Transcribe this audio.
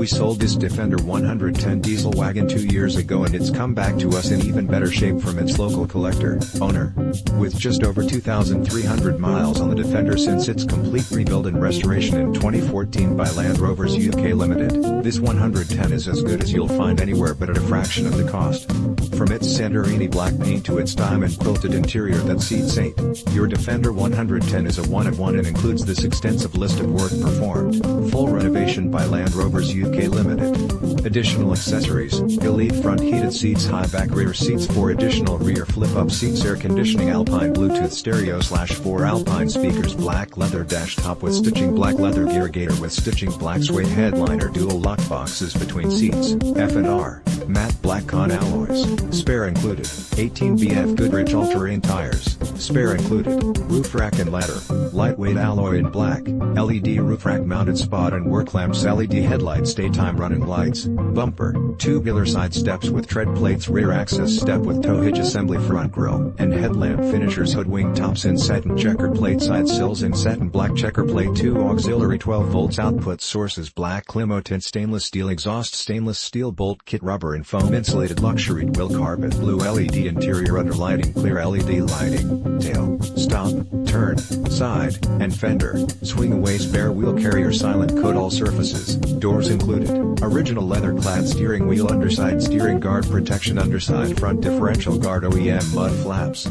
We sold this Defender 110 Diesel Wagon 2 years ago and it's come back to us in even better shape from its local collector, owner. With just over 2,300 miles on the Defender since its complete rebuild and restoration in 2014 by Land Rovers UK Limited, this 110 is as good as you'll find anywhere but at a fraction of the cost. From its Santorini Black paint to its diamond-quilted interior that seats 8, your Defender 110 is a one of one and includes this extensive list of work performed. Full renovation by Land Rovers UK Limited. Additional accessories: elite front heated seats, high back rear seats, 4 additional rear flip-up seats, air conditioning, Alpine Bluetooth stereo /4 Alpine speakers, black leather dash top with stitching, black leather Gear Gaiter with stitching, black suede headliner, dual lock boxes between seats, F&R, matte Black Kahn Alloys, spare included, 18 BF Goodrich All-Terrain Tires, spare included, roof rack and ladder, lightweight alloy in black, LED roof rack mounted spot and work lamps, LED headlights, daytime running lights, bumper, tubular side steps with tread plates, rear access step with tow hitch assembly, front grille and headlamp finishers, hood wing tops in satin, checker plate, side sills in satin black, checker plate, 2 auxiliary 12 volts output sources, black LIMO tint, stainless steel exhaust, stainless steel bolt kit, rubber and foam insulated, luxury Twill carpet, blue LED interior, under lighting, clear LED lighting, tail, stop, turn, side, and fender, swing away spare wheel carrier, silent coat, all surfaces, doors included, original leather clad steering wheel, underside steering guard protection, underside front differential guard, OEM mud flaps.